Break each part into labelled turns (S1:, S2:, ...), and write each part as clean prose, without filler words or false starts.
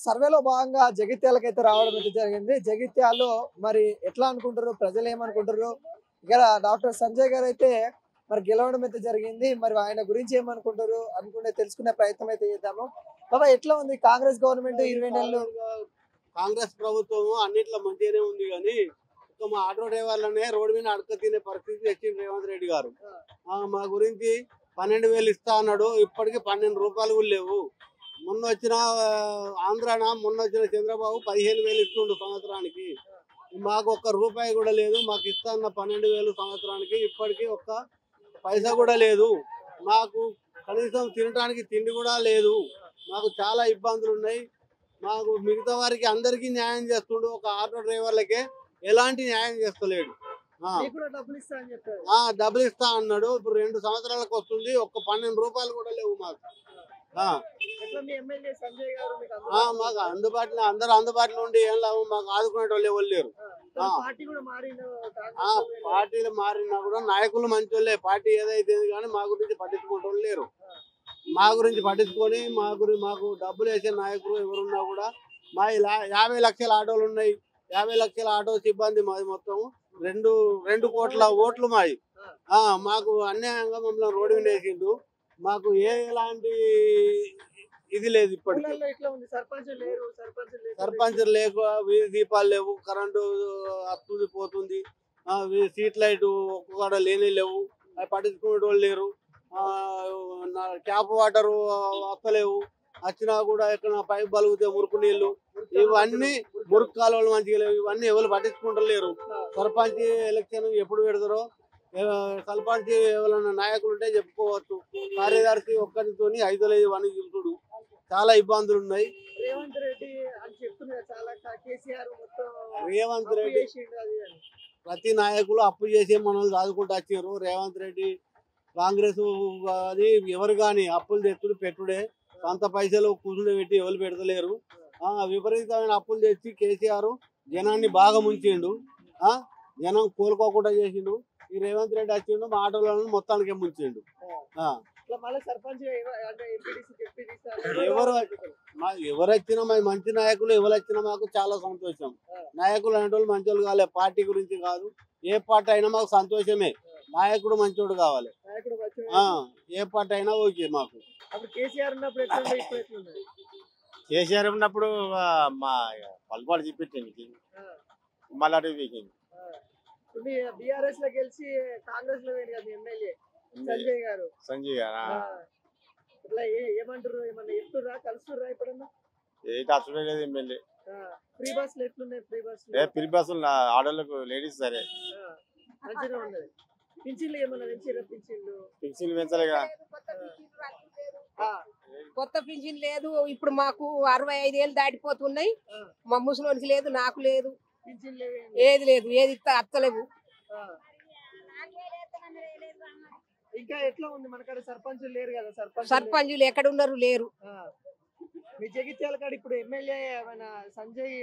S1: సర్వేలో భాగంగా జగిత్యాలకైతే రావడం అయితే జరిగింది. జగిత్యాల్లో మరి ఎట్లా అనుకుంటారు, ప్రజలు ఏమనుకుంటారు? ఇక్కడ డాక్టర్ సంజయ్ గారు అయితే మరి గెలవడం అయితే జరిగింది. మరి ఆయన గురించి ఏమనుకుంటారు అనుకునే తెలుసుకునే ప్రయత్నం అయితే చేద్దాము. బాబా, ఎట్లా ఉంది కాంగ్రెస్ గవర్నమెంట్ 20 నెలలు?
S2: కాంగ్రెస్ ప్రభుత్వం అన్నిట్లో మంచిగానే ఉంది కానీ ఒక మా ఆటో డ్రైవర్లనే రోడ్డు మీద అడక తినే పరిస్థితి తెచ్చింది రేవంత్ రెడ్డి గారు. మా గురించి 12,000 ఇస్తా అన్నాడు. ఇప్పటికి 12 రూపాయలు కూడా లేవు. మొన్న వచ్చిన ఆంధ్రాన మొన్న వచ్చిన చంద్రబాబు 15,000 ఇస్తుండు సంవత్సరానికి. మాకు ఒక్క రూపాయి కూడా లేదు. మాకు ఇస్తా అన్న 12,000 సంవత్సరానికి ఇప్పటికీ ఒక్క పైసా కూడా లేదు. మాకు కనీసం తినడానికి తిండి కూడా లేదు. మాకు చాలా ఇబ్బందులు ఉన్నాయి. మాకు మిగతా వారికి అందరికీ న్యాయం చేస్తుండు, ఒక ఆటో డ్రైవర్లకే ఎలాంటి న్యాయం చేస్తలేడు. డబ్బులు ఇస్తా అన్నాడు. ఇప్పుడు 2 సంవత్సరాలకు వస్తుంది. ఒక్క 12 రూపాయలు కూడా లేవు మాకు. మాకు అందుబాటులో అందరూ అందుబాటులో ఉండి ఏం లాభం? మాకు ఆదుకునే వాళ్ళు ఎవరు లేరు. పార్టీలు మారినా కూడా నాయకులు మంచి వాళ్ళే. పార్టీ ఏదైతే కానీ మా గురించి పట్టించుకుంటూ లేరు. మా గురించి పట్టించుకొని మాకు డబ్బులు వేసే నాయకులు ఎవరున్నా కూడా మా 50 లక్షల ఆటోలు ఉన్నాయి. 50 లక్షల ఆటో సిబ్బంది మాది మొత్తం 2 కోట్ల ఓట్లు మాది. మాకు అన్యాయంగా మమ్మల్ని రోడ్డు మీద వేసిండు. మాకు ఎలాంటి ఇది లేదు. ఇప్పటికి సర్పంచ్ లేక వీధి దీపాలు లేవు, కరెంటు వస్తుంది పోతుంది, స్ట్రీట్ లైట్ ఒక్కొక్క లేని లేవు, అవి పట్టించుకునే వాళ్ళు లేరు. ట్యాప్ వాటర్ వస్తలేవు. వచ్చినా కూడా ఎక్కడ పైప్ బలిగితే మురుకు నీళ్లు, ఇవన్నీ మురుకు కాలువలు మంచిగా లేవు. ఇవన్నీ ఎవరు పట్టించుకుంటలేరు. సర్పంచ్ ఎలక్షన్ ఎప్పుడు పెడతారో, సర్పంచ్ ఎవరైనా నాయకులు ఉంటే చెప్పుకోవచ్చు. కార్యదర్శి ఒక్కరితో 5 అని చూసుడు చాలా ఇబ్బందులు ఉన్నాయి.
S1: రేవంత్ రెడ్డి
S2: ప్రతి నాయకులు అప్పు చేసి మనల్ని దాదుకుంటూ వచ్చారు. రేవంత్ రెడ్డి కాంగ్రెస్ అది ఎవరు కానీ అప్పులు తెచ్చుడు పెట్టుడే. సొంత పైసలు కూర్చుని పెట్టి ఎవరు పెడతలేరు. విపరీతమైన అప్పులు తెచ్చి కేసీఆర్ జనాన్ని బాగా ముంచిండు. జనం కోలుకోకుండా చేసిండు. ఈ రేవంత్ రెడ్డి వచ్చిండు, మా ఆటోలను మొత్తానికి ముంచిండు. ఎవరు వచ్చినా మా మంచి నాయకులు ఎవరు వచ్చినా మాకు చాలా సంతోషం. నాయకులు అనేటోళ్ళు మంచి వాళ్ళు కావాలి. పార్టీ గురించి కాదు, ఏ పార్టీ అయినా మాకు సంతోషమే. నాయకుడు మంచోడు కావాలి. ఏ పార్టీ అయినా ఓకే మాకు.
S3: కేసీఆర్ ఉన్నప్పుడు మా పలుపాటు చూపించింది, మళ్ళీ వీకింది.
S1: బీఆర్ఎస్ లో గెలిచి కాంగ్రెస్ లో ఎమ్మెల్యే సంజయ్ గారు. ఇట్లా ఏమంటారు? ఏమన్నా చెప్తుర్రా, కలుస్తుర్రా ఎప్పుడన్నా?
S3: లేదు ఎమ్మెల్యే.
S1: ఫ్రీ బస్సులు ఎట్లున్నాయి?
S3: ఫ్రీ బస్సులు ఆడోళ్ళకు లేడీస్ సరే
S1: మంచిగా ఉన్నది. పింఛన్లు ఏమన్నా పెంచిరా?
S3: పింఛన్లు పెంచలేగా.
S4: కొత్త పింఛన్ లేదు. ఇప్పుడు మాకు 65 ఏళ్ళు దాటిపోతున్నాయి. మా ముసలోనికి లేదు, నాకు లేదు, ఏది లేదు, ఏది అత్తలేవు.
S1: ఇంకా ఎట్లా ఉంది మనకాడ? సర్పంచులు లేరు కదా?
S4: సర్పంచులు ఎక్కడ ఉన్నారు? లేరు.
S1: మీ జగిత్యాల కాడ ఇప్పుడు ఎమ్మెల్యే సంజయ్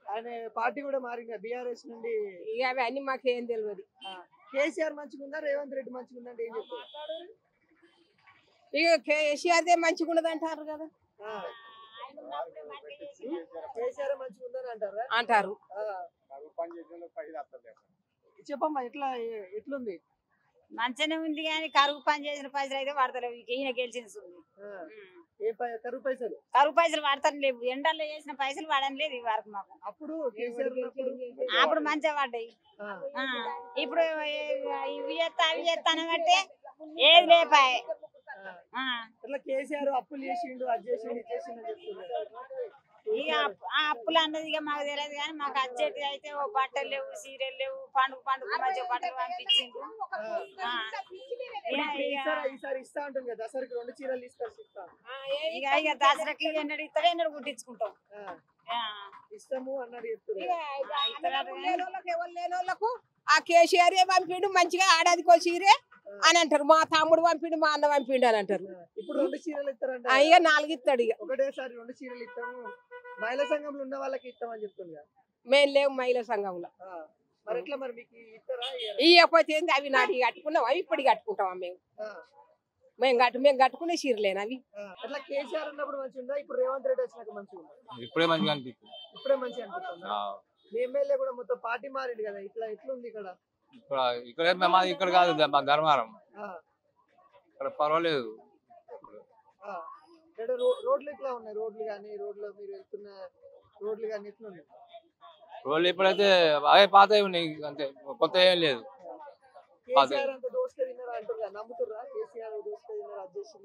S1: ఆయన పార్టీ కూడా మారింది బీఆర్ఎస్ నుండి.
S4: ఇక అవి అన్ని మాకేం తెలియదు.
S1: కేసీఆర్ మంచిగుందా, రేవంత్ రెడ్డి మంచిగుందా అంటే ఏం చెప్తారు?
S4: ఇక కేసీఆర్దే మంచిగా ఉన్నది అంటారు కదా.
S1: కేసీఆర్ మంచిగుందని
S4: అంటారు.
S1: చెప్పమ్మా, ఎట్లుంది?
S5: మంచిగానే ఉంది కానీ కరువు పని చేసిన పైసలు అయితే పడతలేవు. ఈయన గెలిచిన
S1: కరువు పైసలు
S5: పడతాను లేవు. ఎండల్లో చేసిన పైసలు పడని లేదు ఈ వరకు మాకు. అప్పుడు మంచిగా పడ్డాయి. ఇప్పుడు ఇవి చేస్తా అవి చేస్తాను బట్టే ఏది లేపాయి.
S1: కేసీఆర్ అప్పులు చేసిండు, అది చేసిండు, ఇది చేసిండు చెప్తున్నారు.
S5: ఇక ఆ అప్పులు అన్నది ఇక మాకు తెలియదు కానీ మాకు వచ్చేటి అయితే ఓ బట్టలు లేవు, సీరియల్ లేవు, పండుగ మంచిగా బట్టలు పంపించిండు.
S1: ఈసారి ఇస్తా ఉంటుంది కదా, దసరాకి 2 చీరలు తీసుకొస్తాం.
S5: ఇక దసరాకి ఎన్నడు ఇస్తాడు, ఎన్నడు కుట్టించుకుంటాం.
S1: ఇస్తాము అన్నాడు.
S4: ఎవరు లేనోళ్ళకు ఆ కేసీఆర్ పంపిండు, మంచిగా ఆడాదికో చీరే అని అంటారు. మా తమ్ముడు పంపిండు, మా అన్న పంపిండు అని అంటారు.
S1: ఇప్పుడు 2 చీరలు ఇస్తారంట.
S4: అయ్యా 4 ఇస్తాడు. ఇక
S1: ఒకటేసారి 2 చీరలు ఇస్తాము. మహిళా సంఘంలో ఉన్న వాళ్ళకి ఇస్తామని చెప్తున్నా.
S4: మేము లేవు మహిళా సంఘంలో.
S1: మరి ఎట్లా మరి మీకు ఇస్తారా?
S4: ఇకపోతే ఏంది? అవి నాటి కట్టుకున్నాం, అవి ఇప్పుడు కట్టుకుంటామా మేము. మేము కట్టుకునే చీరలేనా అవి.
S1: అట్లా కేసీఆర్ ఉన్నప్పుడు మంచిగా ఉందా, ఇప్పుడు రేవంత్ రెడ్డి వచ్చినాక మంచిగా ఉందా?
S6: ఇప్పుడే మంచిగా అనిపిస్తుంది.
S1: ఇప్పుడే మంచిగా అనిపిస్తుందా? మీ ఎమ్మెల్యే కూడా మొత్తం పార్టీ మారింది కదా, ఇట్లా ఎట్లుంది ఇక్కడ?
S6: ఇక్కడ మాది ఇక్కడ కాదు, మా ధర్మారం.
S1: ఆ,
S6: ఇక్కడ పర్వాలేదు.
S1: ఆ. ఇక్కడ రోడ్లు ఎట్లా ఉన్నాయి? రోడ్లు కానీ రోడ్లు మీరు వెళ్తున్న రోడ్లు కానీ ఎట్లున్నాయి?
S6: రోడ్లు ఇప్పుడైతే అవే పాతవి ఉన్నాయి అంతే, కొత్త ఏం లేదు.
S1: కేసీఆర్ అంత దోసుక తిన్నారా అంటున్నా, నమ్ముతుర్రా? కేసీఆర్ దోసుక తిన్నారా,
S6: దోసుకు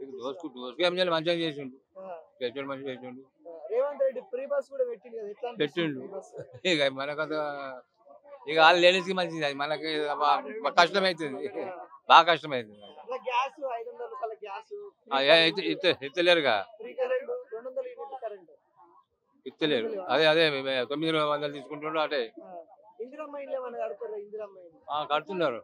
S6: ఏం చేయాలి, మంచిగా చేసిండు. చేసిండు మంచిగా చేసిండు.
S1: రేవంత్ రెడ్డి ఫ్రీ బస్ కూడా పెట్టిండు కదా, ఎట్లా
S6: పెట్టిండు. ఇక మనకంత ఇక వాళ్ళు లేడీస్ కి మంచిది, అది మనకి కష్టం అవుతుంది, బాగా కష్టం అవుతుంది.
S1: గ్యాస్ 500 రూపాయల గ్యాస్
S6: ఇస్తలేరుగా,
S1: ఫ్రీ కరెంట్ 200 యూనిట్ల కరెంట్
S6: ఇస్తలేరు. అదే 900 తీసుకుంటుండ్రు అటే.
S1: ఇందిరమ్మ ఇల్లు ఏమన్నా కడుతుర్రా? ఇందిరమ్మ ఇల్లు
S6: కడుతున్నారు.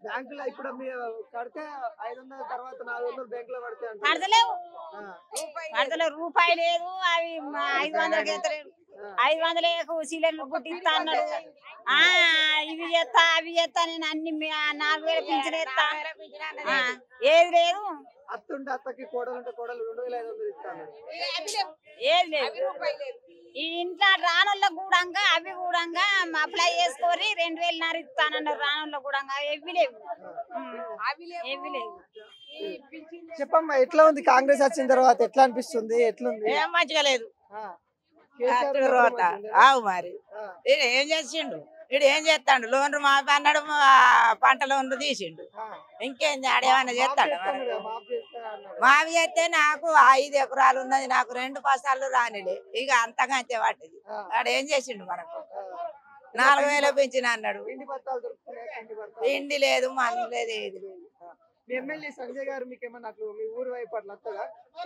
S1: బ్యాంకులో ఇప్పుడు మీరు కడితే 500 తర్వాత 400 బ్యాంకులో పడితే
S5: కడతలేవు, రూపాయి లేదు. అవి 500కి ఎత్తలేరు. 500 సిలిండర్ పుట్టిస్తా అన్నాడు. ఇవి చేస్తా అవి చేస్తా, నేను అన్ని 4000 పింఛన్ ఎత్తా, ఏది లేదు.
S1: అత్తుంటే అత్తకి, కోడలు ఉంటే కోడలు 2500 ఇస్తాను,
S5: ఏది లేదు. ఈ ఇంట్లో రానోళ్ళకు కూడా అవి కూడా అప్లై చేసుకొని 2000 ఇస్తానన్నారు. రానోళ్ళ కూడా ఎవి లేవు, ఎవి లేవు.
S1: చెప్పమ్మా, ఎట్లా ఉంది కాంగ్రెస్ వచ్చిన తర్వాత? ఎట్లా అనిపిస్తుంది? ఎట్లుంది?
S7: ఏం మంచిగా లేదు. ఆవు మరి ఏం చేసిండు, వీడు ఏం చేస్తాడు? లోన్లు మాపి అన్నాడు, పంట లోన్లు తీసిండు. ఇంకేంది ఆడేమన్నా చేస్తాడు? మావి చేస్తే నాకు 5 ఎకరాలు ఉన్నది, నాకు 2 పసాలు రానిలే. ఇక అంతగా అంతే వాటిది. వాడు ఏం చేసిండు మనకు? 4000 పెంచిన అన్నాడు. ఇండి లేదు, మందు లేదు, ఏది లేదు.
S1: ఎమ్మెల్యే సంజయ్ గారు మీకు ఏమన్నా అట్లు మీ ఊరు వైపు అట్లా వస్తుందా?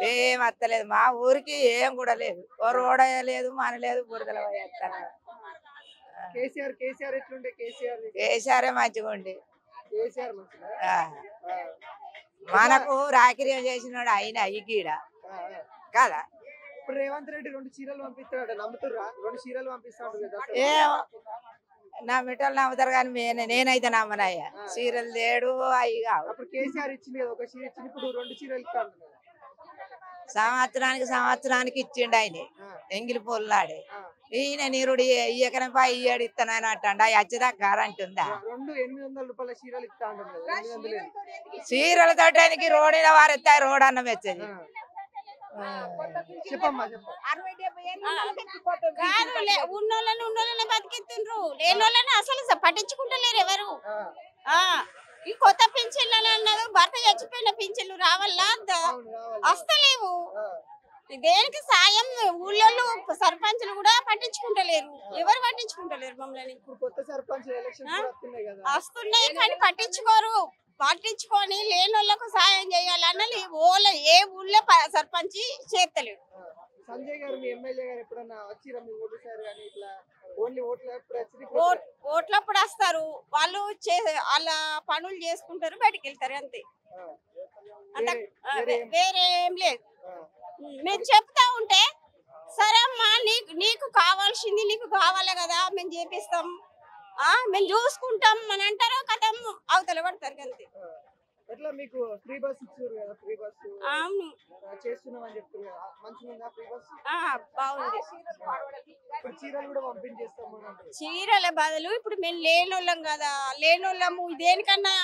S7: ఏం వస్తలేదు మా ఊరికి, ఏం కూడా లేదు. రోడ లేదు, మన లేదు, బురదల వేస్తాను.
S1: కేసీఆర్ ఎట్లుండే?
S7: కేసీఆర్ మంచిగా ఉండి,
S1: కేసీఆర్ మంచిగా.
S7: మనకు రాకిర్యం చేసినాడు ఆయన ఈగీడ కదా.
S1: ఇప్పుడు రేవంత్ రెడ్డి 2 చీరలు పంపిస్తాడు, నమ్ముతుర్రా? 2 చీరలు పంపిస్తాడు కదా.
S7: ఏం నా మిఠాలు నమ్ముతారు కానీ నేనైతే నమ్మనయ్యా. చీరలు లేడు అవి కావు.
S1: అప్పుడు కేసీఆర్ ఇచ్చింది కదా, 1 చీర ఇచ్చింది, ఇప్పుడు 2 చీరలు ఇస్తాడు.
S7: సంవత్సరానికి ఇచ్చిండు ఆయన, ఎంగిలి పొల్లాడే. ఈయన నీరుడు ఇయ్యకనే పై ఇయ్యాడు ఇస్తానని అంటాడు. అవి వచ్చేదాకా గ్యారంటీ ఉందా?
S1: 800 రూపాయల చీరలు ఇస్తాడు.
S7: చీరలతోటానికి రోడ్డున వారెత్తాయి, రోడ్ అన్నం వచ్చేది.
S1: చెప్పమ్మా,
S5: ఉన్నోళ్ళని బతికిస్తుండ్రు, లేనోళ్ళని అసలు పట్టించుకుంటలేరు ఎవరు. ఈ కొత్త పింఛన్లు అన్నారు, భర్త చచ్చిపోయిన పింఛన్లు రావాలా? వస్తలేవు. దేనికి సాయం ఊళ్ళో సర్పంచులు కూడా పట్టించుకుంటలేరు, ఎవరు పట్టించుకుంటలేరు మమ్మల్ని. వస్తున్నాయి కానీ పట్టించుకొని లేనోళ్ళకు సాయం చేయాలన్నది ఏ ఊళ్ళో సర్పంచ్ చేస్తలేరు.
S1: సంజయ్ గారు మీ ఎమ్మెల్యే గారు ఎప్పుడన్నా వచ్చిరా మీ ఊరు సార్? కానీ ఇట్లా ఓన్లీ
S5: ఓట్లప్పుడు వస్తారు, వాళ్ళు వాళ్ళ పనులు చేసుకుంటారు, బయటికి వెళ్తారు అంతే. వేరే ఏం లేదు. మేము చెప్తా ఉంటే సరే అమ్మా, నీకు కావాల్సింది నీకు కావాలి కదా, మేము చేపిస్తాం, మేము చూసుకుంటాం అని అంటారు. కథం అవతల పడతారు అంతే.
S1: ఎట్లా మీకు ఫ్రీ బస్ ఇచ్చారు కదా? ఫ్రీ బస్
S5: అవును
S1: చేస్తున్నామని చెప్తారు కదా, మంచిగా ఉందా ఫ్రీ బస్?
S5: బాగుంది.
S1: ఇప్పుడు చీరలు కూడా పంపించేస్తాము.
S5: చీరల బదులు ఇప్పుడు మేము లేనోళ్ళం కదా, లేనోళ్ళము దేనికన్నా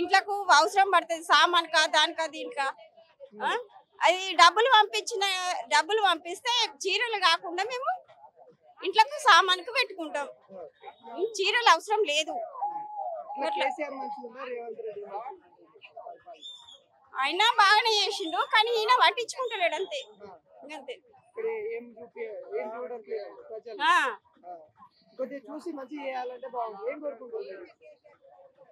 S5: ఇంట్లోకు అవసరం పడుతుంది, సామాన్కా దానికా దీనికా. అది డబ్బులు పంపిస్తే చీరలు కాకుండా మేము ఇంట్లోకి సామాన్కు పెట్టుకుంటాం. చీరలు అవసరం లేదు. అయినా బాగానే చేసిండు, కానీ ఈయన పట్టించుకుంటలేడు అంతే. అంతే.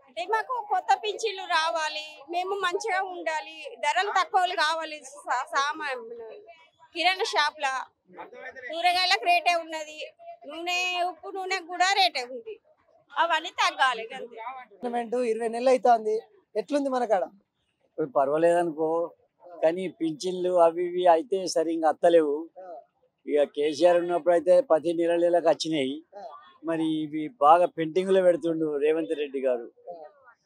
S5: అంటే మాకు కొత్త పింఛన్లు రావాలి, మేము మంచిగా ఉండాలి, ధరలు తక్కువలు కావాలి. కిరాణా షాప్ లా కూరగాయలకు రేటే ఉన్నది, ఉప్పు నూనె కూడా రేటే ఉంది, అవన్నీ తగ్గాలి.
S1: 20 నెలలు అవుతుంది, ఎట్లుంది మనకాడ?
S8: పర్వాలేదనుకో, కానీ పింఛన్లు అవి ఇవి అయితే సరిగ్గా అత్తలేవు. ఇక కేసీఆర్ ఉన్నప్పుడు అయితే ప్రతి నెలకు వచ్చినాయి. మరి ఇవి బాగా పెండింగ్ లో పెడుతుండు రేవంత్ రెడ్డి గారు.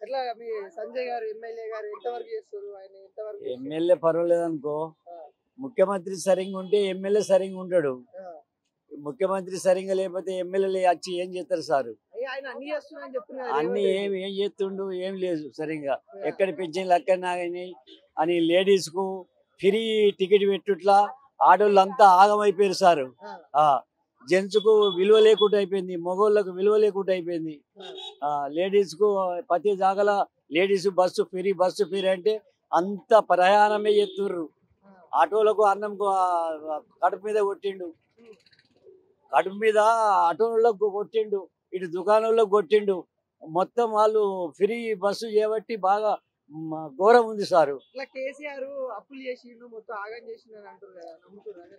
S1: ఎట్లా మీ సంజయ్ గారు ఎమ్మెల్యే గారు ఎంతవరకు చేస్తారు, ఆయన ఎంతవరకు చేస్తారు?
S8: ఎమ్మెల్యే పర్వాలేదు అనుకో, ముఖ్యమంత్రి సరిగ్గా ఉంటే ఎమ్మెల్యే సరిగ్గా ఉంటాడు. ముఖ్యమంత్రి సరిగ్గా లేకపోతే ఎమ్మెల్యేలు వచ్చి ఏం చేస్తారు సార్?
S1: ఆయన అన్ని చేస్తున్నారని చెప్తున్నారు కదా,
S8: అన్ని ఏం చేస్తుండు, ఏం లేదు సరిగ్గా. ఎక్కడ పెంచిన అక్కడ నాగని అని లేడీస్ కు ఫ్రీ టికెట్ పెట్టుట్లా ఆడోళ్ళు అంతా ఆగమైపోయారు సార్. జెంట్స్ కు విలువ లేకుండా అయిపోయింది, మగోళ్ళకు విలువ లేకుండా అయిపోయింది. లేడీస్ కు ప్రతి జాగల లేడీస్ బస్సు ఫ్రీ అంటే అంత ప్రయాణమే చేస్తుర్రు. ఆటోలకు అన్నం కడుపు మీద కొట్టిండు, కడుపు మీద ఆటోలకు కొట్టిండు, ఇటు దుకాణంలోకి కొట్టిండు. మొత్తం వాళ్ళు ఫ్రీ బస్సు చేయబట్టి బాగా ఘోరం ఉంది సారు.
S1: ఇట్లా కేసీఆర్ అప్పులు చేసిండు మొత్తం ఆగం చేసిండు అని అంటారు కదా, నమ్ముతున్నారు?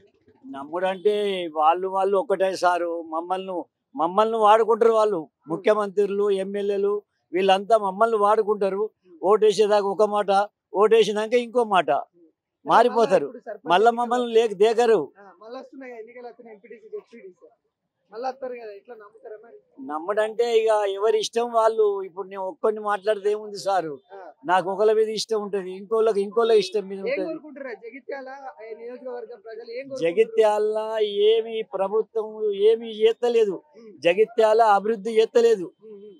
S8: నమ్ముడంటే వాళ్ళు ఒక్కటే సారు. మమ్మల్ని వాడుకుంటారు వాళ్ళు, ముఖ్యమంత్రులు ఎమ్మెల్యేలు వీళ్ళంతా మమ్మల్ని వాడుకుంటారు. ఓటేసేదాకా ఒక మాట, ఓటేసినాక ఇంకో మాట మారిపోతారు. మళ్ళా మమ్మల్ని దేకరు.
S1: మళ్ళీ వస్తున్నాయి ఎన్నికలు వస్తున్నాయి, ఎంపీటీసీ డిప్యూటీసీ మళ్ళీ వస్తారు కదా, ఇట్లా నమ్ముతారా మరి?
S8: నమ్మడంటే ఇక ఎవరి ఇష్టం వాళ్ళు. ఇప్పుడు నేను ఒక్కరిని మాట్లాడితే ఏముంది సారు, నాకు ఒకళ్ళ మీద ఇష్టం ఉంటది, ఇంకోళ్ళ ఇష్టం మీద ఉంటది.
S1: జగిత్యాల నియోజకవర్గం ప్రజలు ఏం
S8: జగిత్యాల ఏమి ప్రభుత్వం ఏమి చేస్తలేదు, జగిత్యాల అభివృద్ధి చేస్తలేదు.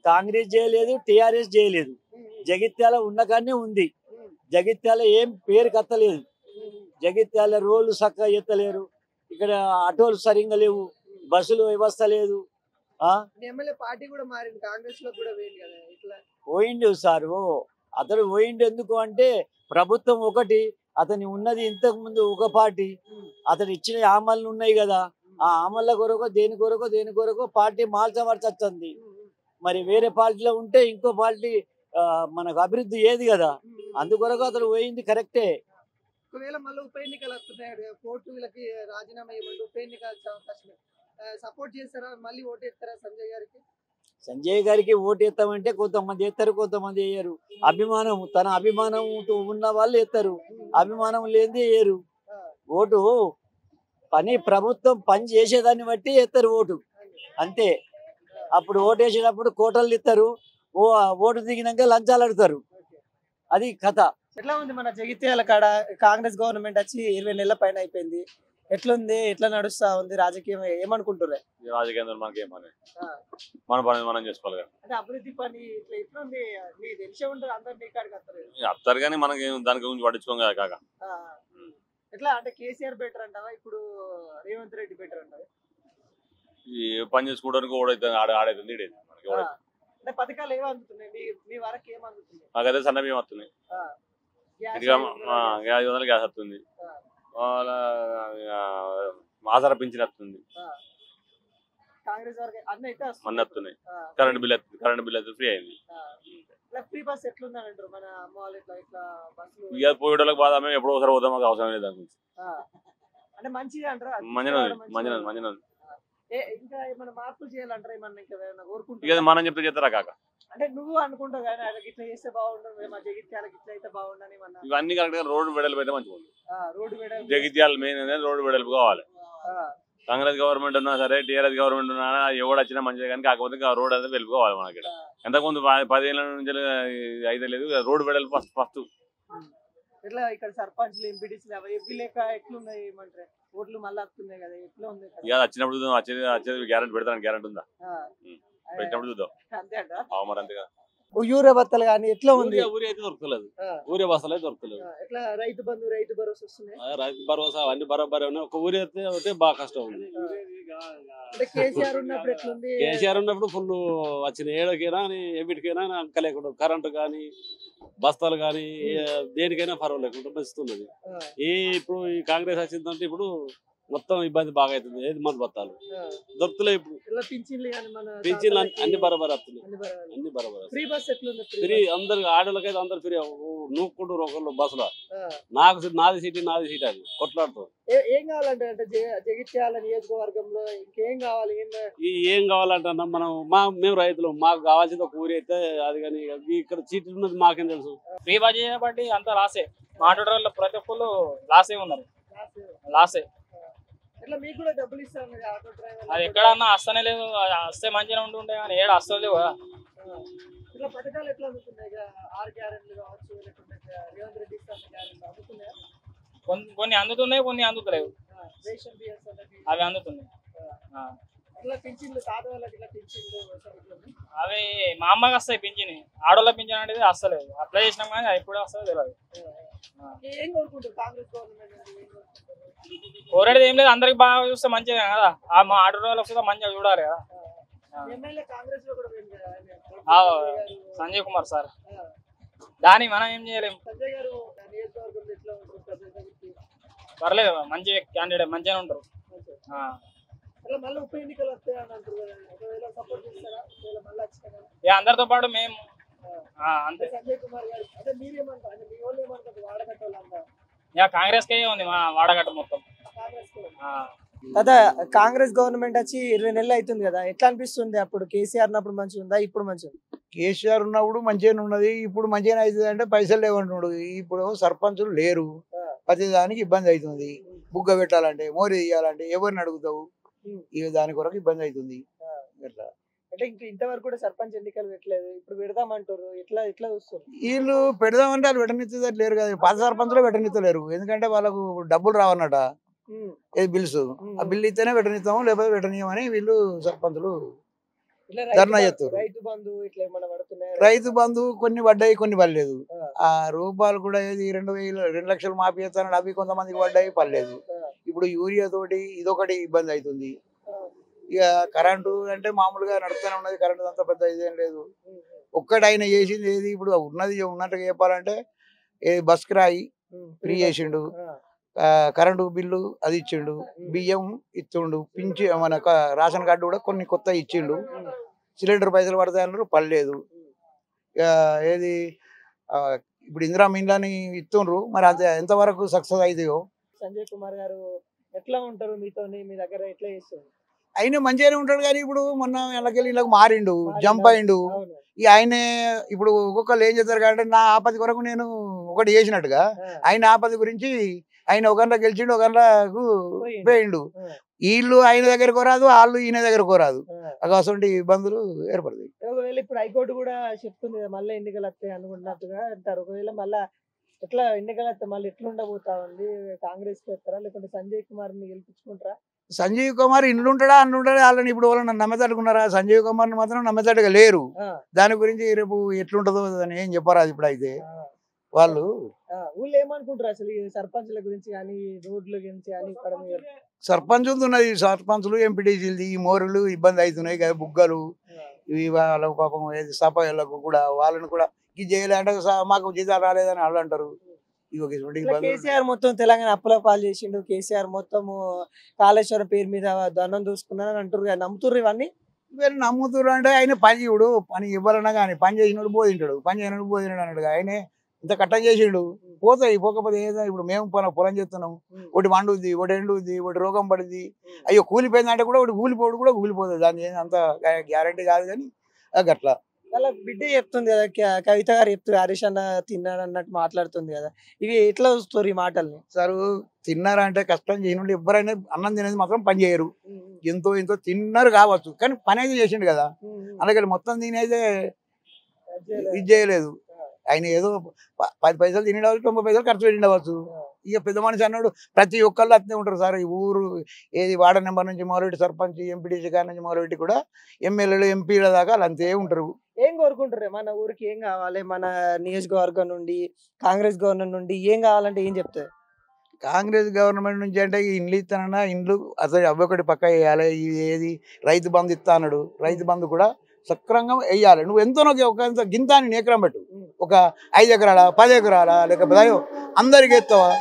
S8: కాంగ్రెస్ చేయలేదు, టిఆర్ఎస్ చేయలేదు. జగిత్యాల ఉన్నకానే ఉంది. జగిత్యాల ఏం పేరు కత్తలేదు. జగిత్యాల రోడ్లు చక్కగా ఎత్తలేరు, ఇక్కడ ఆటోలు సరిగ్గా లేవు, బస్సులు వ్యవస్థ లేదు.
S1: ఎమ్మెల్యే పార్టీ కూడా మారింది, కాంగ్రెస్ లో కూడా పోయింది కదా, ఇట్లా
S8: పోయిండు సారు. అతడు పోయిండు ఎందుకు అంటే ప్రభుత్వం ఒకటి, అతని ఉన్నది ఇంతకు ముందు ఒక పార్టీ, అతను ఇచ్చిన హామీలు ఉన్నాయి కదా, ఆ హామీల కొరకు దేని కొరకు పార్టీ మార్చవలసి. మరి వేరే పార్టీలో ఉంటే ఇంకో పార్టీ మనకు అభివృద్ధి ఏది కదా, అందుకొరకు అతను పోయింది కరెక్టే.
S1: ఒకవేళ మళ్ళీ ఉప ఎన్నికలు వస్తున్నాయి, కోర్టు వీళ్ళకి రాజీనామా ఇవ్వండి, ఉప ఎన్నికలు అవకాశం సపోర్ట్ చేస్తారా, మళ్ళీ ఓటు వేస్తారా సంజయ్ గారికి?
S8: సంజయ్ గారికి ఓటు వేస్తామంటే కొంతమంది వేస్తారు, కొంతమంది వేయరు. అభిమానం, తన అభిమానం ఉన్న వాళ్ళు వేస్తారు, అభిమానం లేనిది వేయరు. ఓటు ప్రభుత్వం పని చేసేదాన్ని బట్టి వేస్తారు ఓటు, అంతే. అప్పుడు ఓటు వేసేటప్పుడు కోటలు ఇస్తారు, ఓటు దిగినాక లంచాలు అడుగుతారు, అది కథ.
S1: ఎట్లా ఉంది మన జగిత్యాల కాడ కాంగ్రెస్ గవర్నమెంట్ వచ్చి 20 నెలల పైన అయిపోయింది, ఎట్లుంది, ఎట్లా నడుస్తా ఉంది రాజకీయం, ఏమనుకుంటున్నారు?
S3: రాజకీయం మనకి ఏమని మన పని మనం చేసుకోవాలి.
S1: అంటే అభివృద్ధి పని ఇట్లా ఎట్లుంది, నీకు తెలిసే ఉంటుంది, అందరు నీ కాడికి
S3: వస్తారు కానీ మనకి దాని గురించి పట్టించుకోం కదా కాక.
S1: ఎట్లా అంటే కేసీఆర్ బెటర్ అంటావా, ఇప్పుడు రేవంత్ రెడ్డి బెటర్ అంటావా?
S3: ఈ పని చేసుకోవడానికి ఓడైతే ఆడైతుంది మనకి.
S1: అంటే పథకాలు ఏమి అందుతున్నాయి మీ వరకు, ఏమి అందుతుంది?
S3: నాకైతే సన్న బియ్యం వస్తుంది, 500 గ్యాస్ వస్తుంది, ఆధార పింఛన్ వస్తుంది,
S1: కాంగ్రెస్ వరకు అన్ని అయితే
S3: అన్నీ వస్తున్నాయి. కరెంట్ బిల్ అయితే ఫ్రీ అయింది.
S1: ఫ్రీ బస్ ఎట్లుందని అంటారు మన అమ్మ వాళ్ళు, ఇట్లా బస్సులు
S3: ఇక పోయేటోళ్ళకి బాధ, మేము ఎప్పుడో ఒకసారి పోతాం, మాకు అవసరం లేదు దాని గురించి.
S1: అంటే మంచిగా అంటారా?
S3: మంచిగా
S1: ఇంకా ఏమైనా మార్పులు చేయాలంటారా, ఏమన్నా ఇంకా కోరుకుంటా?
S3: ఇక మనం చెప్తే చేస్తారా కాక?
S1: అంటే నువ్వు అనుకుంటావు కానీ ఇట్లా చేస్తే బాగుంటుంది, మా జగిత్యాలకి ఇట్లా అయితే బాగుండని
S3: ఇవన్నీ కరెక్ట్ గా రోడ్డు వెడల్పు అయితే మంచిగా ఉంది.
S1: రోడ్డు వెడల్పు,
S3: జగిత్యాల మెయిన్ అనేది రోడ్డు వెడల్పు కావాలి. కాంగ్రెస్ గవర్నమెంట్ ఉన్నా సరే, టీఆర్ఎస్ గవర్నమెంట్ ఉన్నా ఎవడు వచ్చినా మంచిగా, కానీ కాకపోతే రోడ్ అయితే వెలుపు కావాలి మనకి. ఎంతకుముందు 10 ఏళ్ళ నుంచి అయితే లేదు, రోడ్డు వెడల్పు ఫస్ట్.
S1: ఎట్లా ఇక్కడ సర్పంచ్లు ఎంపీటీసీలు అవి లేక ఎట్లున్నాయి ఏమంటారు, ఓట్లు మళ్ళీ వస్తున్నాయి కదా, ఎట్లా ఉంది?
S3: ఇక వచ్చినప్పుడు చూద్దాం, వచ్చేది గ్యారెంటీ పెడతాను, గ్యారెంటీ ఉందా పెట్టినప్పుడు చూద్దాం.
S1: అంతే అంట
S3: మరి అంతేగా.
S1: యూరియా బత్తలు కానీ ఎట్లా ఉంది?
S9: ఊరి అయితే దొరకలేదు, ఊరియా బస్తాలు అయితే దొరకలేదు.
S1: ఎట్లా రైతు బంధు, రైతు భరోసా వస్తున్నాయి?
S9: రైతు భరోసా అన్ని బరాబర్ ఉన్నాయి, ఒక ఊరి అయితే ఒకటే బాగా కష్టం ఉంది.
S1: అంటే కేసీఆర్ ఉన్నప్పుడు ఎట్లుంది?
S9: కేసీఆర్ ఉన్నప్పుడు ఫుల్ వచ్చిన ఏడకైనా ఎంపిటికైనా అంక లేకుండా, కరెంటు కానీ బస్తాలు కానీ దేనికైనా పర్వాలేకుండా ఇస్తున్నది. ఇప్పుడు ఈ కాంగ్రెస్ వచ్చిందంటే ఇప్పుడు మొత్తం ఇబ్బంది బాగా అవుతుంది. ఏది మన బత్తాలు దొరుకుతున్నాయి ఇప్పుడు, పింఛన్లు అన్ని బరాబర్ వస్తున్నాయి, అన్ని బరాబర్.
S1: ఫ్రీ బస్ ఎట్లుంది?
S9: ఫ్రీ అందరికి, ఆడోళ్ళకైతే అందరు ఫ్రీ. నూక్కుంటారు ఒకళ్ళు బస్సులో, నాది సీట్ అది కొట్లాడుతారు.
S1: ఏం కావాలంటే అంటే జగిత్యాల నియోజకవర్గంలో ఇంకేం కావాలి?
S9: ఏం కావాలంటే మనం మేము రైతులు, మాకు కావాల్సింది ఒక ఊరి అయితే అది, కానీ ఇక్కడ సీట్లు ఉన్నది మాకేం తెలుసు.
S10: ఫ్రీ బస్ చేయబట్టి అంతా లాసే, మాట్లాడే ప్రతి ఒక్కళ్ళు లాసే ఉన్నారు, లాసే.
S1: మీకు కూడా డబ్బులు ఇస్తాను,
S10: అది ఎక్కడన్నా వస్తనే లేదు, వస్తే మంచిగా ఉంటుండే కానీ ఏడ వస్తలేవు కదా.
S1: ఇట్లా పథకాలు ఎట్లా అందుతున్నాయి? 6 గ్యారెంటీలు కావచ్చు, లేకుంటే రేవంత్ రెడ్డి ఇస్తున్న గ్యారెంటీలు అందుతున్నాయా?
S10: కొన్ని అందుతున్నాయి, కొన్ని అందుతలేవు.
S1: రేషన్ బియ్యం సంగతి
S10: అవి అందుతున్నాయి.
S1: ఇట్లా పింఛన్లు తాత వాళ్ళకి ఇట్లా పింఛన్లు
S10: అవి మా అమ్మకి వస్తాయి పింఛన్. ఆడోళ్ళ పింఛన్ అనేది వస్తలేదు. అప్లై చేసినాం కానీ అది ఎప్పుడు వస్తుందో తెలియదు.
S1: ఏం కోరుకుంటారు కాంగ్రెస్ గవర్నమెంట్ నుండి? ఏం కోరుకుంటారు?
S10: కోరేది ఏం లేదు, అందరికి బాగా చూస్తే మంచిగా కదా. మా ఆటో వాళ్ళకి కూడా మంచిగా చూడాలి కదా.
S1: ఎమ్మెల్యే కాంగ్రెస్ లో కూడా పోయింది కదా
S10: సంజయ్ కుమార్ సార్. దాన్ని మనం ఏం చేయలేము.
S1: సంజయ్ గారు నియోజకవర్గంలో ఎట్లా ఉంటారు? ప్రజలకి
S10: పర్లేదు, మంచి క్యాండిడేట్, మంచిగానే ఉంటారు.
S1: అట్లా మళ్ళీ ఉప ఎన్నికలు వస్తాయని అంటారు కదా, ఒకవేళ సపోర్ట్ చేస్తారా? ఒకవేళ మళ్ళీ వచ్చినా
S10: ఇక అందరితో పాటు మేము అంతే.
S1: సంజయ్ కుమార్ గారు అంటే మీరేమంటారు? అంటే మీ వాళ్ళు ఏమంటారు? వాడగట్ట వాళ్ళంతా
S10: ఇక కాంగ్రెస్ కే ఉంది మా వాడగట్ట మొత్తం.
S1: కదా కాంగ్రెస్ గవర్నమెంట్ వచ్చి 20 నెలలు అవుతుంది కదా, ఎట్లా అనిపిస్తుంది? అప్పుడు కేసీఆర్ ఉన్నప్పుడు మంచిగా ఉందా, ఇప్పుడు మంచిగా?
S11: కేసీఆర్ ఉన్నప్పుడు మంచిగానే ఉన్నది, ఇప్పుడు మంచిగానే అవుతుంది అంటే పైసలు లేవంటున్నాడు. ఇప్పుడు సర్పంచులు లేరు, ప్రతి దానికి ఇబ్బంది అవుతుంది. బుగ్గ పెట్టాలంటే, మోరీ తీయాలంటే ఎవరిని అడుగుతావు? ఇక దాని కొరకు ఇబ్బంది అవుతుంది. అట్లా
S1: అంటే ఇంతవరకు కూడా సర్పంచ్ ఎన్నికలు పెట్టలేదు, ఇప్పుడు పెడదామంటారు. ఎట్లా ఎట్లా చూస్తారు?
S11: వీళ్ళు పెడదామంటే వాళ్ళు పెట్టనిచ్చేది లేరు కదా. పాత సర్పంచులు పెట్టనిత్తలేరు, ఎందుకంటే వాళ్ళకు డబ్బులు రావన్నట. ఏది బిల్స్, ఆ బిల్లు ఇస్తేనే పెట్టనిస్తాము, లేకపోతే పెట్టనీయమని వీళ్ళు సర్పంచులు ధర్నా చేస్తారు.
S1: రైతు బంధు ఇట్లా ఏమన్నా పడుతున్నాయి?
S11: రైతు బంధు కొన్ని పడ్డాయి, కొన్ని పడలేదు. ఆ రూపాయలు కూడా ఏది 2 లక్షలు మాఫీ చేస్తానని అవి కొంతమందికి పడ్డాయి, పడలేదు. ఇప్పుడు యూరియా తోటి ఇదొకటి ఇబ్బంది అవుతుంది. ఇక కరెంటు అంటే మామూలుగా నడుస్తూనే ఉన్నది, కరెంటు అంతా పెద్ద ఇదేం లేదు. ఒక్కటి ఆయన చేసింది ఏది, ఇప్పుడు ఉన్నది ఉన్నట్టుగా చెప్పాలంటే బస్ కిరాయి ఫ్రీ చేసిండు, కరెంటు బిల్లు అది ఇచ్చిండు, బియ్యం ఇచ్చిండు, మన రేషన్ కార్డు కూడా కొన్ని కొత్త ఇచ్చిండు. సిలిండర్ పైసలు పడతాయన్నారు, పడలేదు. ఏది ఇప్పుడు ఇందిరా మిండ్లని ఇస్తుండ్రు, మరి అంత ఎంతవరకు సక్సెస్ అవుతాయో.
S1: సంజయ్ కుమార్ గారు ఎట్లా ఉంటారు మీతో? మీ దగ్గర ఎట్లా చేస్తారు?
S11: ఆయన మంచిగానే ఉంటాడు, కానీ ఇప్పుడు మొన్న వెళ్ళకెళ్ళి ఇలా మారిండు, జంప్ అయిండు. ఇక ఆయనే ఇప్పుడు ఒక్కొక్కరు ఏం చేస్తారు కాబట్టి నా ఆపది కొరకు నేను ఒకటి చేసినట్టుగా ఆయన ఆపది గురించి ఆయన ఒకరిలో గెలిచిండు, ఒకరిలకు పోయిండు. వీళ్ళు ఆయన దగ్గరకు రాదు, వాళ్ళు ఈయన దగ్గరకు రాదు. అటువంటి ఇబ్బందులు ఏర్పడతాయి.
S1: ఒకవేళ ఇప్పుడు హైకోర్టు కూడా చెప్తుంది మళ్ళీ ఎన్నికలు వస్తాయి అనుకుంటున్నట్టుగా అంటారు. ఒకవేళ మళ్ళా ఎట్లా ఎన్నికలు వస్తే మళ్ళీ ఎట్లా ఉండబోతా ఉంది? కాంగ్రెస్ కి వస్తారా, లేకుంటే సంజయ్ కుమార్ ని గెలిపించుకుంటారా?
S11: సంజీవ్ కుమార్ ఇండ్లు ఉంటాడా అన్ను ఉంటాడా? వాళ్ళని ఇప్పుడు వాళ్ళని నమ్మేతట్టుకున్నారా? సంజీవ్ కుమార్ మాత్రం నమ్మేతట్టుగా లేరు. దాని గురించి రేపు ఎట్లుంటుందో అని ఏం చెప్పరాదు. ఇప్పుడు అయితే వాళ్ళు
S1: ఊళ్ళో ఏమనుకుంటారు అసలు ఈ సర్పంచుల గురించి కానీ, రోడ్ల గురించి కానీ?
S11: సర్పంచ్ ఉన్నది, సర్పంచులు ఎంపీటీసీలు ఈ మోరులు ఇబ్బంది అవుతున్నాయి కదా, బుగ్గలు ఇవి వాళ్ళకు పాపం ఏది సఫాయిలకు కూడా వాళ్ళని కూడా ఇది చేయాలంటే మాకు జీతాలు రాలేదని వాళ్ళు అంటారు.
S1: కేసీఆర్ మొత్తం తెలంగాణ అప్పుల పాలు చేసిండు, కేసీఆర్ మొత్తం కాళేశ్వరం పేరు మీద దండం దూసుకున్నారని అంటారు, నమ్ముతుర్రు ఇవన్నీ?
S11: ఇవన్నీ నమ్ముతుర్రు అంటే ఆయన పని ఇవ్వడు, పని ఇవ్వాలన్నా కానీ పని చేసినోడు బోధింటాడు, పని చేయనోడు బోధినాడు అన్నాడు. ఆయనే ఇంత కట్టం చేసిండు, పోతాయి. పోకపోతే ఏదో ఇప్పుడు మేము పొలం చేస్తున్నాం, ఒకటి వండుద్ది, ఒకటి ఎండుద్ది, ఒకటి రోగం పడుద్ది. అయ్యో కూలిపోయిందంటే కూడా ఒకటి కూలిపోడు కూడా కూలిపోతుంది. దాని అంత గ్యారంటీ కాదు, కానీ అట్లా
S1: అలా బిడ్డ చెప్తుంది కదా, కవిత గారు చెప్తుంది హరీష్ అన్న తిన్నాడు అన్నట్టు మాట్లాడుతుంది కదా, ఇవి ఎట్లా చూస్తారు ఈ మాటల్ని?
S11: సార్ తిన్నారంటే కష్టం చేయనుండి ఎవరైనా అన్నం తినేది మాత్రం పని చేయరు. ఎంతో ఎంతో తిన్నారు కావచ్చు, కానీ పని అయితే చేసిండు కదా. అందుకని మొత్తం తినేదే ఇది చేయలేదు. ఆయన ఏదో 10 పైసలు తినవచ్చు, 90 పైసలు ఖర్చు పెట్టిండవచ్చు. ఇక పెద్ద మనిషి అన్నాడు ప్రతి ఒక్కళ్ళు అట్నే ఉంటారు సార్. ఈ ఊరు ఏది వార్డు నెంబర్ నుంచి మొదలుపెట్టి సర్పంచ్, ఎంపీటీసీ కాడ నుంచి మొదలుపెట్టి కూడా ఎమ్మెల్యేలు, ఎంపీల దాకా వాళ్ళు అంతే ఉంటారు.
S1: ఏం కోరుకుంటారు? మన ఊరికి ఏం కావాలి, మన నియోజకవర్గం నుండి, కాంగ్రెస్ గవర్నమెంట్ నుండి ఏం కావాలంటే ఏం చెప్తారు?
S11: కాంగ్రెస్ గవర్నమెంట్ నుంచి అంటే ఇండ్లు ఇస్తానన్నా ఇండ్లు అసలు అవ్వొకటి పక్క వేయాలి. ఏది రైతు బంధు ఇస్తా అన్నాడు, రైతు బంధు కూడా సక్రంగా వేయాలి. నువ్వు ఎంతో ఒక గింత అని ఎకరం పెట్టు, ఒక 5 ఎకరాల 10 ఎకరాల లేకపోతే అందరికి ఎత్తావా,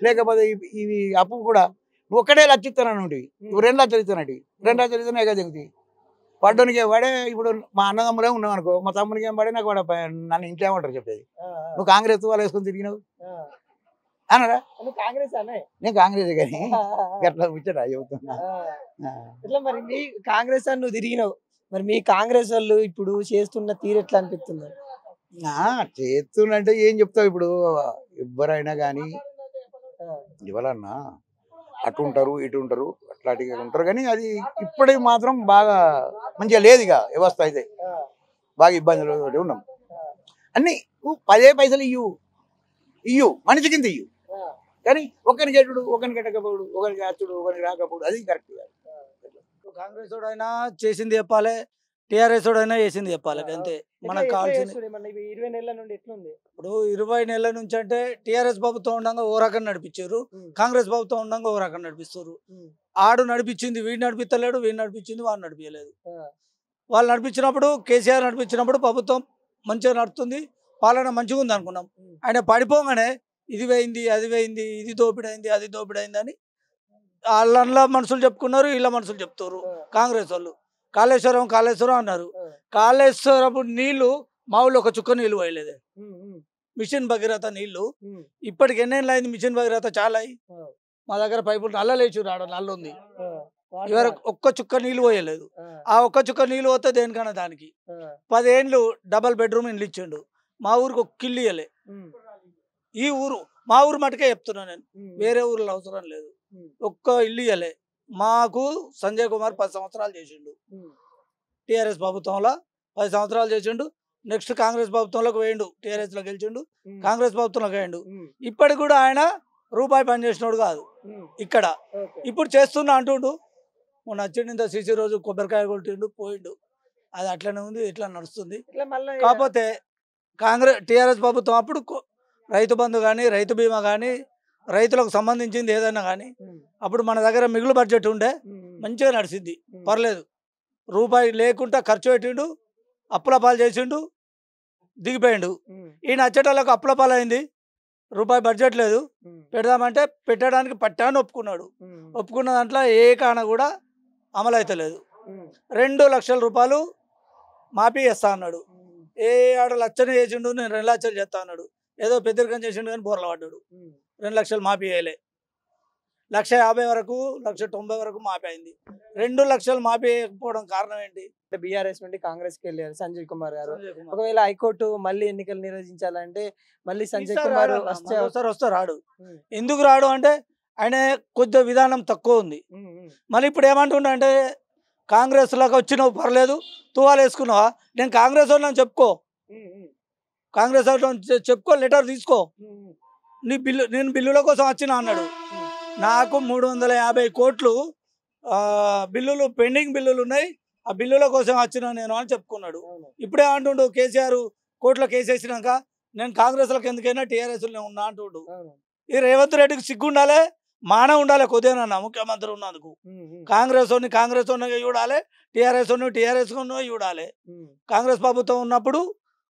S11: లేకపోతే ఇవి అప్పు కూడా నువ్వు ఒక్కడే లక్ష ఇస్తాను, నువ్వు 2 లక్షలు ఇస్తానండి, 2 లక్షలు ఇస్తాను ఎగ దిగుతాయి. పడ్డానికి వాడే ఇప్పుడు మా అన్నదమ్ములే ఉన్నావు అనుకో, మా తమ్మునికి ఏం పడే నాకు వాడ నన్ను ఇంట్లో ఏమంటారు చెప్పేది, నువ్వు కాంగ్రెస్ వాళ్ళు వేసుకొని తిరిగినావు అన్నారా?
S1: కాంగ్రెస్ అనే
S11: నేను కాంగ్రెస్ కానీ అట్లా ముచ్చట చెబుతున్నా.
S1: ఇట్లా మరి మీ కాంగ్రెస్ అని నువ్వు తిరిగినావు, మరి మీ కాంగ్రెస్ వాళ్ళు ఇప్పుడు చేస్తున్న తీరు ఎట్లా అనిపిస్తుంది?
S11: చేస్తున్నంటే ఏం చెప్తావు, ఇప్పుడు ఎవరైనా కానీ ఇవ్వాలన్నా అటు ఉంటారు ఇటు ఉంటారు అట్లాంటిగా ఉంటారు, కానీ అది ఇప్పటికి మాత్రం బాగా మంచిగా లేదు ఇక వ్యవస్థ అయితే. బాగా ఇబ్బందులతో ఉన్నాం. అన్నీ 10 పైసలు ఇయ్యు మనిషి కింద ఇయ్యు, కానీ ఒకరికి ఎట్టుడు, ఒకరికి ఎట్టకపోడు, ఒకరికి అచ్చుడు, ఒకరికి రాకపోడు, అది కరెక్ట్ కాదు.
S12: కాంగ్రెస్ వాడైనా చేసింది చెప్పాలి, టీఆర్ఎస్ వాడైనా చేసింది చెప్పాలి, అంతే. మనకు కావాల్సింది
S1: 20 నెలల నుండి ఎట్లుంది
S12: ఇప్పుడు 20 నెలల నుంచి అంటే టీఆర్ఎస్ ప్రభుత్వం ఉండగా ఓ రకం నడిపించారు, కాంగ్రెస్ ప్రభుత్వం ఉండగా ఓ రకం నడిపిస్తారు. ఆడు నడిపించింది వీడు నడిపిస్తలేడు, వీడు నడిపించింది వాడు నడిపించలేదు. వాళ్ళు నడిపించినప్పుడు కేసీఆర్ నడిపించినప్పుడు ప్రభుత్వం మంచిగా నడుస్తుంది, పాలన మంచిగా ఉంది అనుకున్నాం. ఆయన పడిపోగానే ఇది పోయింది అది పోయింది, ఇది దోపిడైంది అది దోపిడైంది అని వాళ్ళ మనుషులు చెప్పుకున్నారు, వీళ్ళ మనుషులు చెప్తారు. కాంగ్రెస్ వాళ్ళు కాళేశ్వరం అన్నారు. కాళేశ్వరపు నీళ్లు మా ఊళ్ళో ఒక చుక్క నీళ్లు పోయలేదే. మిషన్ భగీరథ నీళ్లు ఇప్పటికి ఎన్నేళ్ళు అయింది, మిషన్ భగీరథ చాలా అయ్యి మా దగ్గర పైపులు నల్ల లేచి రావడం నల్ల ఉంది, ఇవరకు ఒక్క చుక్క నీళ్లు పోయలేదు. ఆ ఒక్క చుక్క నీళ్లు పోతే దేనికన్నా దానికి 10 ఏళ్ళు డబల్ బెడ్రూమ్ ఇల్లు ఇచ్చిండు. మా ఊరికి ఒక్క ఇల్లు ఇవ్వలే. ఈ ఊరు మా ఊరు మటుకే చెప్తున్నా నేను, వేరే ఊర్లో అవసరం లేదు. ఒక్క ఇల్లు ఇవ్వలే. మాకు సంజయ్ కుమార్ 10 సంవత్సరాలు చేసిండు, టీఆర్ఎస్ ప్రభుత్వంలో 10 సంవత్సరాలు చేసిండు. నెక్స్ట్ కాంగ్రెస్ ప్రభుత్వంలోకి వేయండు, టీఆర్ఎస్ లో గెలిచిండు, కాంగ్రెస్ ప్రభుత్వంలోకి వేయండు. ఇప్పటికి కూడా ఆయన రూపాయి పని చేసినోడు కాదు ఇక్కడ. ఇప్పుడు చేస్తున్నా అంటుండు, మొన్న వచ్చిండు ఇంత సీసీ రోజు కొబ్బరికాయ కొట్టిండు పోయిండు. అది అట్లనే ఉంది, ఇట్లా నడుస్తుంది. కాకపోతే టీఆర్ఎస్ ప్రభుత్వం అప్పుడు రైతు బంధు కానీ రైతు బీమా కానీ రైతులకు సంబంధించింది ఏదైనా కానీ అప్పుడు మన దగ్గర మిగులు బడ్జెట్ ఉండే మంచిగా నడిచింది, పర్లేదు. రూపాయి లేకుండా ఖర్చు పెట్టిండు, అప్పుల పాలు చేసిండు, దిగిపోయిండు. ఈయన వచ్చేటోళ్ళకు అప్పుల పాలు అయింది, రూపాయి బడ్జెట్ లేదు, పెడదామంటే పెట్టడానికి పట్టాన్ని ఒప్పుకున్నాడు. ఒప్పుకున్న దాంట్లో ఏ కాన కూడా అమలు అవుతలేదు. 2 లక్షల రూపాయలు మాఫీ చేస్తా అన్నాడు. ఏ ఆడ లక్షనే చేసిండు, నేను 2 లక్షలు చేస్తా అన్నాడు. ఏదో పెద్దరికం చేసిండు కానీ బోర్ల పడ్డాడు. 2 లక్షలు మాఫీ చేయలే. 1,50,000 వరకు 1,90,000 వరకు మాఫీ అయింది. 2 లక్షలు మాఫీ చేయకపోవడం కారణం ఏంటి?
S1: బీఆర్ఎస్ నుండి కాంగ్రెస్ కి వెళ్ళారు సంజయ్ కుమార్ గారు. ఒకవేళ హైకోర్టు మళ్ళీ ఎన్నికలు నిర్వహించాలంటే మళ్ళీ సంజయ్ కుమార్
S12: వస్తే రాడు. ఎందుకు రాడు అంటే ఆయన కొద్దిగా విధానం తక్కువ ఉంది. మళ్ళీ ఇప్పుడు ఏమంటుండ అంటే కాంగ్రెస్ లాగా వచ్చినావు పర్లేదు, తువాలు వేసుకున్నావా, నేను కాంగ్రెస్ వాళ్ళని చెప్పుకో, కాంగ్రెస్ వాళ్ళని చెప్పుకో, లెటర్ తీసుకో, నేను బిల్లుల కోసం వచ్చినా అన్నాడు. నాకు 350 కోట్లు బిల్లులు పెండింగ్ బిల్లులు ఉన్నాయి, ఆ బిల్లుల కోసం వచ్చినా నేను అని చెప్పుకున్నాడు. ఇప్పుడే అంటుండు కేసీఆర్ కోర్టులో కేసు వేసినాక నేను కాంగ్రెస్లకు ఎందుకైనా టీఆర్ఎస్లో ఉన్నా అంటుండు. ఈ రేవంత్ రెడ్డికి సిగ్గు ఉండాలి, మానవ ఉండాలి కొద్దిగా ముఖ్యమంత్రి ఉన్నందుకు. కాంగ్రెస్ చూడాలి, టీఆర్ఎస్ చూడాలి. కాంగ్రెస్ ప్రభుత్వం ఉన్నప్పుడు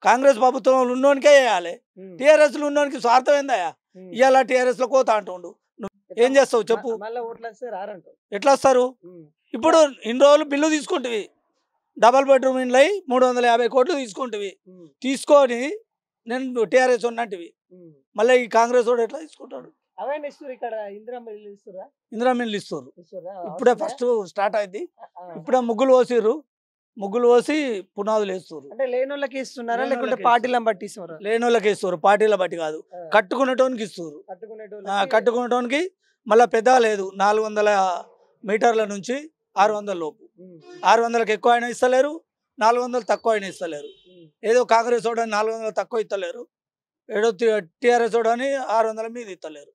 S12: కాంగ్రెస్ ప్రభుత్వం ఉన్నోనికే వేయాలి, టీఆర్ఎస్ ఉన్నోనికి స్వార్థం ఏందయ్యా? ఇవాళ టీఆర్ఎస్ లో కోత అంటుండు, ఏం చేస్తావు చెప్పు? ఎట్లా వస్తారు? ఇప్పుడు ఇన్ని రోజులు బిల్లు తీసుకుంటువి, డబల్ బెడ్రూమ్ ఇండ్లు 350 కోట్లు తీసుకుంటువి, తీసుకొని నేను టీఆర్ఎస్ ఉన్నట్టువి, మళ్ళీ ఈ కాంగ్రెస్ వాడు ఎట్లా తీసుకుంటాడు? ఇందిరా మిల్లు ఇస్తారు. ఇప్పుడే ఫస్ట్ స్టార్ట్ అయింది, ఇప్పుడే ముగ్గులు పోసి పునాదులు వేస్తారు.
S1: అంటే లేనోళ్ళకి ఇస్తున్నారా లేకుంటే పార్టీలను బట్టి ఇస్తారా?
S12: లేనోళ్ళకి ఇస్తారు, పార్టీల బట్టి కాదు, కట్టుకునేటోనికి ఇస్తారు. కట్టుకునేటోనికి మళ్ళీ పెద్దగా లేదు, 400 మీటర్ల నుంచి 600 లోపు. 600కి ఎక్కువ అయినా ఇస్తలేరు, 400 తక్కువ అయినా ఇస్తలేరు. ఏదో కాంగ్రెస్ వాడని 400 తక్కువ ఇస్తలేరు, ఏదో టీఆర్ఎస్ వాడని 600 మీద ఇస్తలేరు.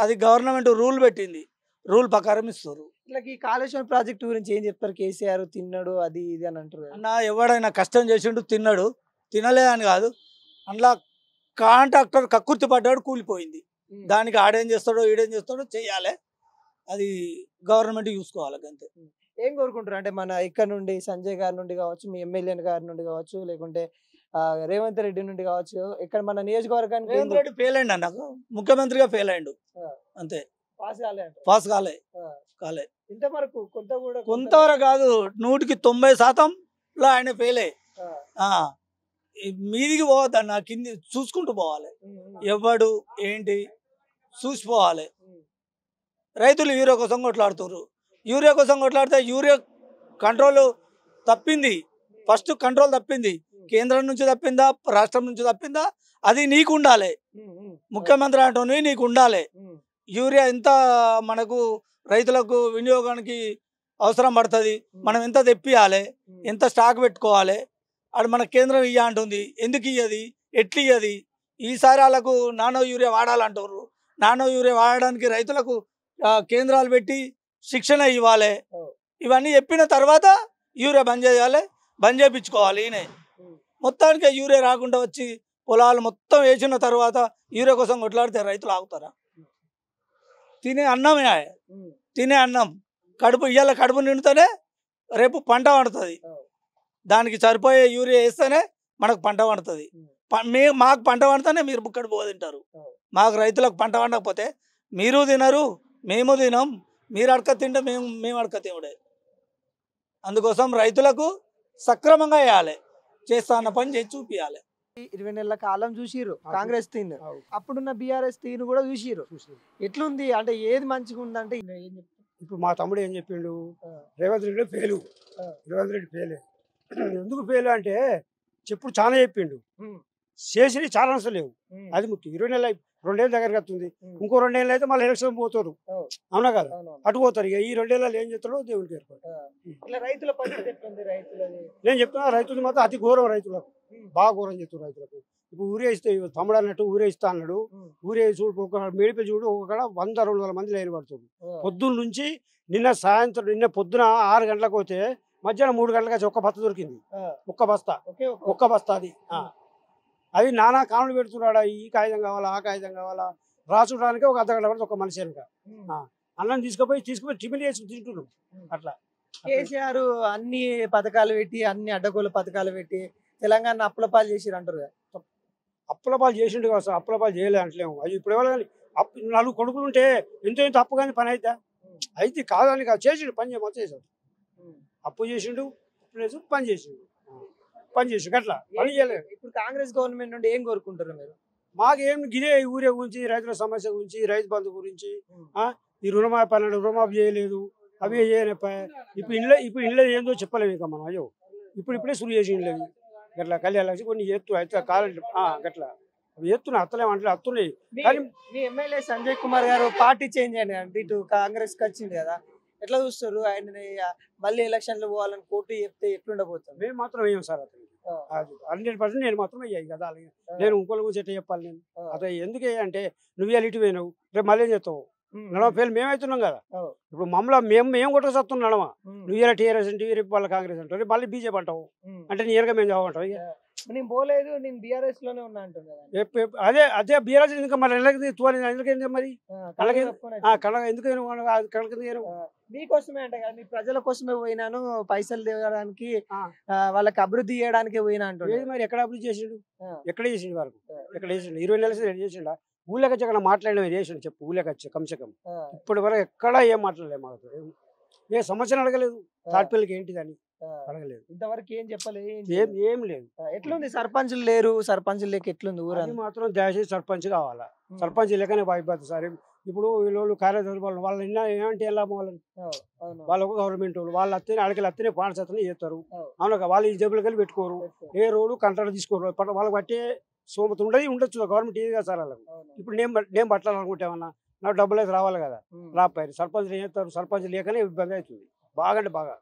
S12: అది గవర్నమెంట్ రూల్ పెట్టింది, రూల్ ప్రకారం ఇస్తారు.
S1: ఈ కాళేశ్వరం ప్రాజెక్టు గురించి ఏం చెప్తారు? కేసీఆర్ తిన్నాడు అది ఇది అని అంటారు.
S12: అన్న ఎవడైనా కష్టం చేసిండు, తిన్నాడు, తినలే అని కాదు, అందులో కాంట్రాక్టర్ కక్కుర్తి పడ్డాడు, కూలిపోయింది. దానికి ఆడేం చేస్తాడో ఈడేం చేస్తాడో చెయ్యాలి, అది గవర్నమెంట్ చూసుకోవాలి అంతే.
S1: ఏం కోరుకుంటారు అంటే మన ఇక్కడ నుండి సంజయ్ గారి నుండి కావచ్చు, మీ ఎమ్మెల్యే గారి నుండి కావచ్చు, లేకుంటే రేవంత్ రెడ్డి నుండి కావచ్చు, ఇక్కడ మన నియోజకవర్గానికి
S12: రేవంత్ రెడ్డి ఫెయిల్ అయ్యిండు అన్న, ముఖ్యమంత్రిగా ఫెయిల్ అయ్యిండు అంతే, పాస్ కాలే.
S1: ఇంతవరకు
S12: కొంతవరకు కాదు, 100కి 90% ఆయన ఫెయిల్ అయ్యి. మీదికి పోవద్దన్న, కింది చూసుకుంటూ పోవాలి, ఎవడు ఏంటి చూసిపోవాలి. రైతులు యూరియా కోసం కొట్లాడుతున్నారు, యూరియా కోసం కొట్లాడితే యూరియా కంట్రోల్ తప్పింది, ఫస్ట్ కంట్రోల్ తప్పింది, కేంద్రం నుంచి తప్పిందా రాష్ట్రం నుంచి తప్పిందా అది నీకు ఉండాలి, ముఖ్యమంత్రి అంటోని నీకు ఉండాలి. యూరియా ఎంత మనకు రైతులకు వినియోగానికి అవసరం పడుతుంది, మనం ఎంత తెప్పియాలి, ఎంత స్టాక్ పెట్టుకోవాలి, ఆడు మన కేంద్రం ఇయ్య అంటుంది, ఎందుకు ఇయ్యది, ఎట్లు ఇయ్యది? ఈసారి వాళ్ళకు నానో యూరియా వాడాలంటారు. నానో యూరియా వాడడానికి రైతులకు కేంద్రాలు పెట్టి శిక్షణ ఇవ్వాలి. ఇవన్నీ చెప్పిన తర్వాత యూరియా బంద్ చేయాలి, బంద్ చేయించుకోవాలి. ఈయన మొత్తానికి యూరియా రాకుండా వచ్చి పొలాలు మొత్తం వేసిన తర్వాత యూరియా కోసం కొట్లాడితే రైతులు ఆగుతారా? తినే అన్నమే, తినే అన్నం కడుపు ఇవాళ కడుపు నిండితేనే రేపు పంట పండుతుంది. దానికి సరిపోయే యూరియా వేస్తేనే మనకు పంట పండుతుంది. మాకు పంట పండితేనే మీరు బుక్కడి పోగా తింటారు. మాకు రైతులకు పంట పండకపోతే మీరు తినరు, మేము తినం. మీరు అడక తింటే మేము అడక తినడే. అందుకోసం రైతులకు సక్రమంగా వేయాలి, చేస్తా అన్న పని చేసి చూపించాలి.
S1: 20 నెలల కాలం చూసిర్రు కాంగ్రెస్ తీను, అప్పుడున్న బీఆర్ఎస్ తీను కూడా చూసిర్రు. ఎట్లుంది అంటే ఏది మంచిగా ఉందంటే
S13: ఇప్పుడు మా తమ్ముడు ఏం చెప్పిండు, రేవంత్ రెడ్డి ఫెయిలు, రేవంత్ రెడ్డి ఫెయిలే. ఎందుకు ఫెయిల్ అంటే చెప్పుడు చాలా చెప్పిండు, చేసి చాలా అవసరం లేవు. అది ముఖ్యం. 20 నెలలు 2 ఏళ్ళ దగ్గరకు వస్తుంది. ఇంకో 2 ఏళ్ళు అయితే మళ్ళీ ఎలక్షన్ పోతారు, అవునా కదా? అటు పోతారు. ఇక ఈ 2 ఏళ్ళు ఏం చేస్తారో దేవుడికి ఏర్పడు.
S1: రైతుల పరిస్థితి ఎట్లుంది? రైతులది
S13: నేను చెప్తున్నా, రైతులు మాత్రం అతి ఘోరం. రైతులకు బాగా ఘోరం చెప్తున్నారు రైతులకు. ఇప్పుడు ఊరే ఇస్తే తమ్ముడు అన్నట్టు ఊరే ఇస్తా అన్నాడు. ఊరే చూడు, ఒక మేడిపై చూడు, ఒక 100-200 మంది లైన్ పడుతుంది పొద్దున్న నుంచి. నిన్న పొద్దున 6 గంటలకు పోతే మధ్యాహ్నం 3 గంటలకు వచ్చి ఒక్క బస్తా దొరికింది. ఒక్క బస్తా అది నానా కానులు పెడుతున్నాడా, ఈ కాగితం కావాలా, ఆ కాగితం కావాలా, రాసుడానికి ఒక అర్ధగంట పడుతుంది ఒక మనిషి వెనుక. అన్నం తీసుకుపోయి టిఫిన్ చేసి తింటున్నాం. అట్లా
S1: కేసీఆర్ అన్ని పథకాలు పెట్టి, అన్ని అడ్డగోలు పథకాలు పెట్టి తెలంగాణ అప్పులపాలు చేసిరు అంటారు కదా.
S13: అప్పులపాలు చేసిండు కదా సార్, అప్పులపాలు చేయలే అంటలేము. అది ఇప్పుడు ఎవరు కానీ 4 కొడుకులు ఉంటే ఎంతో అప్పు కానీ పని అయితే అయితే కాదని కాదు, చేసిండు పని చేయమని చేశాడు. అప్పు చేసిండు, పని చేసిండు, అట్లా పని చేయలేదు.
S1: ఇప్పుడు కాంగ్రెస్ గవర్నమెంట్ నుండి ఏం కోరుకుంటారు మీరు?
S13: మాకేం గిదే ఊరే గురించి, రైతుల సమస్య గురించి, రైతు బంధు గురించి, ఈ రుణమాఫీ అన్నాడు, రుణమాఫీ చేయలేదు, అవి చేయనప్పా. ఇప్పుడు ఇంట్లో ఏందో చెప్పలేము ఇంకా మనం. అయ్యో ఇప్పుడే సురు చేసి ఇండ్లేదు గట్లా కళ్యాణ కొన్ని ఎత్తు అయితే కాలండి గట్లా ఎత్తున అత్తలేమంటే అత్తున్నాయి. కానీ
S1: మీ ఎమ్మెల్యే సంజయ్ కుమార్ గారు పార్టీ చేంజ్ అయ్యింది అంటే ఇటు కాంగ్రెస్ కి వచ్చింది కదా, ఎట్లా చూస్తారు ఆయన? మళ్ళీ ఎలక్షన్లు పోవాలని పోటీ చెప్తే ఎట్లుండబోతుంది?
S13: మేము మాత్రం వేయం సార్ అతనికి. 100% నేను మాత్రం అయ్యాయి కదా. అలాగే నేను ఇంకోళ్ళ గురించి ఎట్లా చెప్పాలి? నేను అతను ఎందుకు అంటే నువ్వు ఇవాళ ఇటు పోయినావు, రేపు మళ్ళీ ఏం చేస్తావు? నడవ ఫెయిల్ మేమవుతున్నాం కదా. ఇప్పుడు మమ్మల్ని మేము కొట్టుకొస్తున్నాం నడమ. నువ్వు ఇలా టీఆర్ఎస్ అంటే రేపు వాళ్ళ కాంగ్రెస్ అంటావు, రేపు మళ్ళీ బీజేపీ అంటావు. అంటే నేరుగా మేము చదవంటావు.
S1: నేను పోలేదు, నేను బీఆర్ఎస్ లోనే ఉన్నా అంటున్నా.
S13: అదే బీఆర్ఎస్ ఎందుకు మరి ఎందుకు మరి కళ్ళ ఎందుకు
S1: మీకోసమే అంటే కదా, మీ ప్రజల కోసమే పోయినాను, పైసలు తేవడానికి, వాళ్ళకి అభివృద్ధి చేయడానికి పోయినా అంటుంది.
S13: మరి ఎక్కడ అభివృద్ధి చేసిండు? ఎక్కడ చేసిండు వరకు? ఎక్కడ చేసిండు? 20 నెలలు చేసిండా? ఊళ్ళోకి వచ్చి అక్కడ మాట్లాడిన చేసిండు చెప్పు. ఊళ్ళోకి వచ్చి కమ్సకం ఇప్పటి వరకు ఎక్కడా ఏం మాట్లాడలేదు. మాకు ఏ సమస్యను అడగలేదు. తాటిపల్లికి ఏంటిదని అడగలేదు.
S1: ఇంతవరకు ఏం చెప్పలేదు,
S13: ఏం లేదు.
S1: ఎట్లుంది? సర్పంచులు లేరు, సర్పంచులు లేక ఎట్లుంది ఊరు?
S13: మాత్రం దయచేసి సర్పంచ్ కావాలా. సర్పంచ్ లేకనే బాధ్యత సార్. ఇప్పుడు వీళ్ళు కార్యదర్శి వాళ్ళు ఏమంటే వెళ్ళాము వాళ్ళని, వాళ్ళకు గవర్నమెంట్ వాళ్ళు అత్తనే అడగలు అత్తనే పాండ్స్ అత్తనే చేస్తారు. అవును, వాళ్ళు ఈ జబ్బులకి వెళ్ళి పెట్టుకోరు, ఏ రోడ్డు కంట్రాక్ట్ తీసుకోరు. వాళ్ళకి బట్టే సోమత ఉండొచ్చు గవర్నమెంట్ ఏది కదా సార్ వాళ్ళకు. ఇప్పుడు నేను పట్టాలనుకుంటేమన్నా నాకు డబ్బులు అయితే రావాలి కదా, రాపారు. సర్పంచ్ ఏం చేస్తారు? సర్పంచ్ లేకనే ఇబ్బంది అవుతుంది బాగా అంటే బాగా.